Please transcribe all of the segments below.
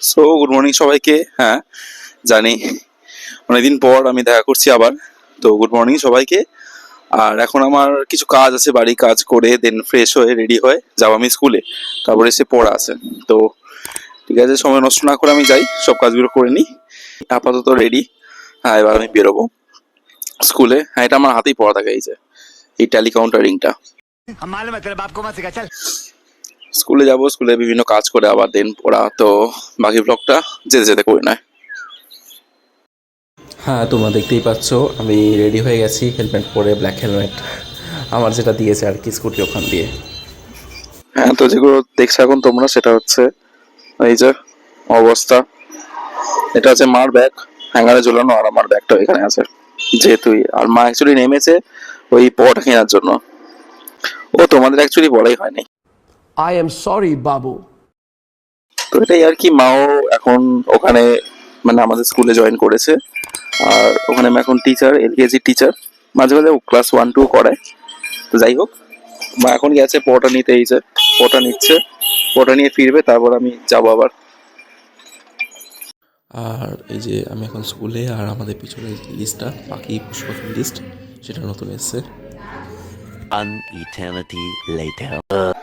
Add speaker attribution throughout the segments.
Speaker 1: So good morning সবাইকে। হ্যাঁ জানি অনেকদিন পর আমি দেখা করছি আবার। তো গুড মর্নিং সবাইকে। আর এখন আমার কিছু কাজ আছে, বাড়ি কাজ করে দেন ফ্রেশ হয়ে রেডি হয়ে যাবো আমি স্কুলে, তারপরে এসে পড়া আছে। তো ঠিক আছে, সময় নষ্ট না করে আমি যাই, সব কাজগুলো করে নিই। আপাতত রেডি। হ্যাঁ, এবার আমি বেরোবো স্কুলে। হ্যাঁ, এটা আমার হাতেই পড়া থাকে, এই যে এই ট্যালি কাউন্টারিংটা। স্কুলে যাব, স্কুলে বিভিন্ন কাজ করে আবার দেন পড়া। তো বাকি ব্লগটা যেতে যেতে করে নেয়।
Speaker 2: হ্যাঁ, তোমরা দেখতেই পাচ্ছ আমি রেডি হয়ে গেছি, হেলমেট পরে, ব্ল্যাক হেলমেট আমার যেটা দিয়েছে আর কি স্কুটি ওখান দিয়ে।
Speaker 1: হ্যাঁ, তো যেগুলো দেখছো এখন তোমরা সেটা হচ্ছে এই যে অবস্থা। এটা হচ্ছে মার ব্যাগ, হ্যাঙ্গারে ঝুলানো, আর আমার ব্যাগটা এখানে আছে যেহেতু। আর মা অ্যাকচুয়ালি নেমেছে ওই পরোটা কেনার জন্য। ও তোমাদের অ্যাকচুয়ালি বলাই হয়নি।
Speaker 3: I am sorry, Babu.
Speaker 1: তো এটাই আর কি, মাও এখন ওখানে মানে আমাদের স্কুলে জয়েন করেছে। আর ওখানে আমি এখন টিচার, এলকেজি টিচার। মাঝে মাঝে ক্লাস 1-2 করায়। তো যাই হোক, মা এখন গেছে পরোটা নিতে, এই যে পরোটা নিচ্ছে, পরোটা নিয়ে ফিরবে, তারপর আমি যাবো আবার।
Speaker 2: আর এই যে আমি এখন স্কুলে, আর আমাদের পিছনে লিস্টটা, বাকি পুষ্পাফিল লিস্ট, সেটা নতুন এসছে।
Speaker 4: An eternity later.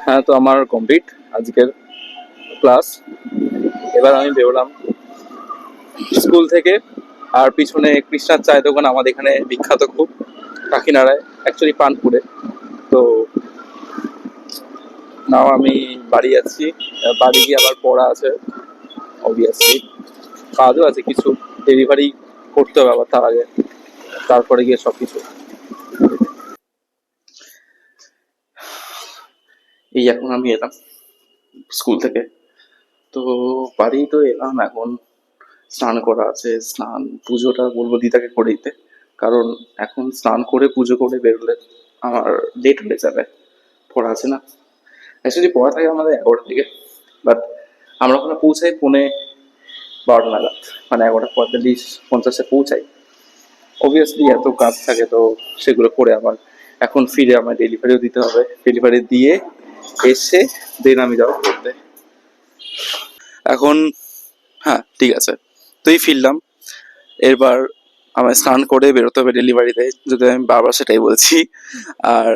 Speaker 1: হ্যাঁ, তো আমার কমপ্লিট আজকের ক্লাস। এবার আমি বেরোলাম স্কুল থেকে। আর পিছনে কৃষ্ণার চায়ের দোকান আমাদের এখানে বিখ্যাত খুব, কাকিনাড়ায়, অ্যাকচুয়ালি পানপুরে। তো নাও আমি বাড়ি যাচ্ছি। বাড়ি গিয়ে আবার পড়া আছে, অবভিয়াসলি কাজও আছে কিছু, ডেলিভারি করতে হবে আবার তার আগে, তারপরে গিয়ে সবকিছু। এই এখন আমি এলাম স্কুল থেকে। তো বাড়ি তো এলাম, এখন স্নান করা আছে। স্নান পুজোটা বলবো দিদাকে করে দিতে, কারণ এখন স্নান করে পুজো করে বেরোলে আমার লেট হয়ে যাবে, পড়া আছে না। অ্যাকচুয়ালি পড়া থাকে আমাদের 11টা থেকে, বাট আমরা ওখানে পৌঁছাই 11:45 নাগাদ, মানে 11:45-50 পৌঁছাই। অবভিয়াসলি এত কাজ থাকে, তো সেগুলো করে আবার এখন ফিরে আমার ডেলিভারিও দিতে হবে। ডেলিভারি দিয়ে এসে দেন আমি যাবো পড়তে এখন। হ্যাঁ ঠিক আছে, তুই ফিরলাম। এবার আমার স্নান করে বেরোতে হবে ডেলিভারিতে, যদি আমি বারবার সেটাই বলছি। আর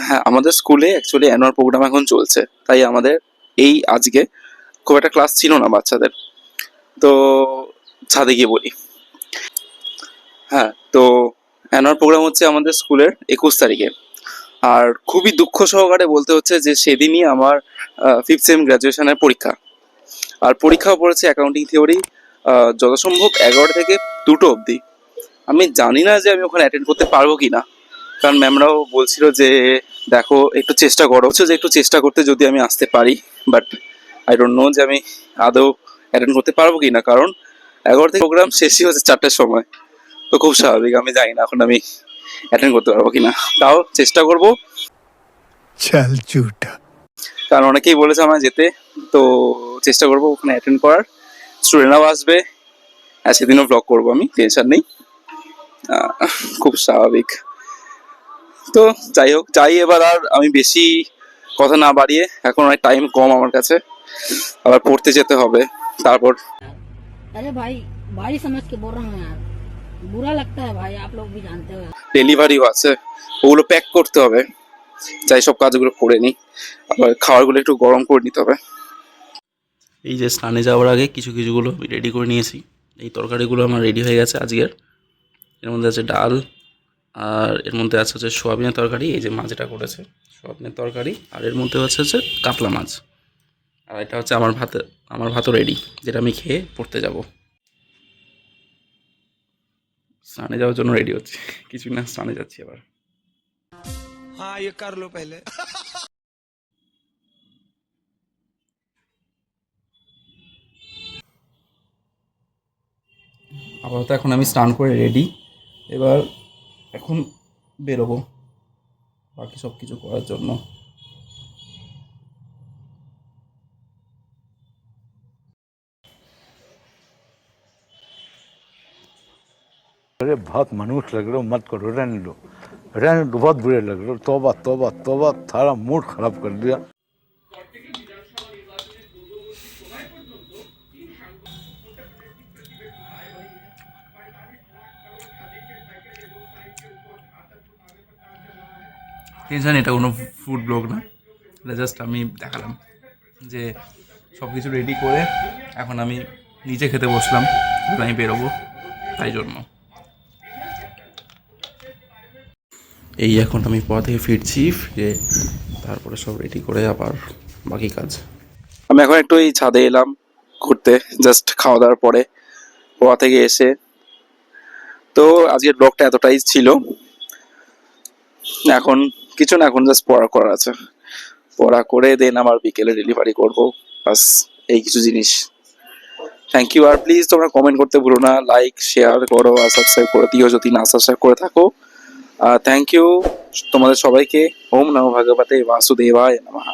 Speaker 1: হ্যাঁ, আমাদের স্কুলে অ্যাকচুয়ালি অ্যানুয়াল প্রোগ্রাম এখন চলছে, তাই আমাদের এই আজকে খুব একটা ক্লাস ছিল না বাচ্চাদের। তো ছাদে গিয়ে বলি। হ্যাঁ, তো অ্যানুয়াল প্রোগ্রাম হচ্ছে আমাদের স্কুলের 21 তারিখে। আর খুবই দুঃখ সহকারে বলতে হচ্ছে যে সেদিনই আমার 5th সেম গ্র্যাজুয়েশনের পরীক্ষা। আর পরীক্ষাও পড়েছে অ্যাকাউন্টিং থিওরি, যথাসম্ভব 11টা থেকে 2টো অবধি। আমি জানি না যে আমি ওখানে অ্যাটেন্ড করতে পারবো কি না, কারণ ম্যামরাও বলছিল যে দেখো একটু চেষ্টা করো, যে একটু চেষ্টা করতে যদি আমি আসতে পারি। বাট আই ডোন্ট নো যে আমি আদৌ অ্যাটেন্ড করতে পারবো কি না, কারণ 11 থেকে প্রোগ্রাম শেষই হচ্ছে 4টার সময়। তো খুব স্বাভাবিক, আমি জানি না এখন আমি অ্যাটেন্ড করতে পারবো কিনা, তাও চেষ্টা করব।
Speaker 5: চল ঝুটা।
Speaker 1: কারণ অনেকেই বলেছে আমায় যেতে, তো চেষ্টা করবো ওখানে অ্যাটেন্ড করার। স্টুডেন্টরাও আসবে, আর সেদিনও ব্লগ করবো আমি, টেনশন নেই। খুব স্বাভাবিক। তো যাই হোক, যাই এবার। আর আমি বেশি কথা না বাড়িয়ে, এখন অনেক টাইম কম আমার কাছে, আবার পড়তে যেতে হবে। তারপর
Speaker 6: अरे भाई भाई समझ के बोल रहा हूँ यार, बुरा लगता है भाई, आप लोग भी जानते हो।
Speaker 1: ডেলিভারিও আছে, ওগুলো প্যাক করতে হবে। যাই সব কাজগুলো করে নিই, আবার খাবারগুলো একটু গরম করে নিতে হবে।
Speaker 2: এই যে স্নানে যাওয়ার আগে কিছু কিছুগুলো আমি রেডি করে নিয়েছি। এই তরকারিগুলো আমার রেডি হয়ে গেছে আজকের। এর মধ্যে আছে ডাল, আর এর মধ্যে আছে হচ্ছে সোয়াবিনের তরকারি, এই যে মাছ এটা করেছে সোয়াবিনের তরকারি, আর এর মধ্যে হচ্ছে কাতলা মাছ। আর এটা হচ্ছে আমার ভাতও রেডি, যেটা আমি খেয়ে পড়তে যাব। স্নানে যাওয়ার জন্য রেডি হচ্ছে, কিছু না, স্নানে যাচ্ছি আবার।
Speaker 3: हाँ ये कर लो पहले।
Speaker 2: আপাতত এখন আমি স্নান করে রেডি। এবার এখন বেরোবো বাকি সব কিছু করার জন্য।
Speaker 5: अरे बहुत मनुष्य लग रहे हो, मत करो, रहने दो, बहुत बुरे लग रहे हो। तौबा तौबा तौबा, थारा मूड खराब कर दिया।
Speaker 2: টেনশন, এটা কোনো ফুড ব্লগ না, এটা জাস্ট আমি দেখালাম যে সব কিছু রেডি করে এখন আমি নিচে খেতে বসলাম, এবার আমি বেরোবো, তাই জন্য। এই এখন আমি পথে ফিরছি, ফিরে তারপরে সব রেডি করে আবার বাকি কাজ।
Speaker 1: আমি এখন একটু এই ছাদে এলাম ঘুরতে, জাস্ট খাওয়া দাওয়ার পরে গোয়া থেকে এসে। তো আজকের ব্লগটা এতটাই ছিল, এখন কিছু না, এখন জাস্ট পড়া করার আছে, পড়া করে দেন আবার বিকেলে ডেলিভারি করব, বাস এই কিছু জিনিস। থ্যাংক ইউ, আর প্লিজ তোমরা কমেন্ট করতে ভুলো না, লাইক শেয়ার করো আর সাবস্ক্রাইব করে দিও যদি না সাবস্ক্রাইব করে থাকো। থ্যাংক ইউ তোমাদের সবাইকে। ওম নমো ভগবতে বাসুদেবায় নমঃ।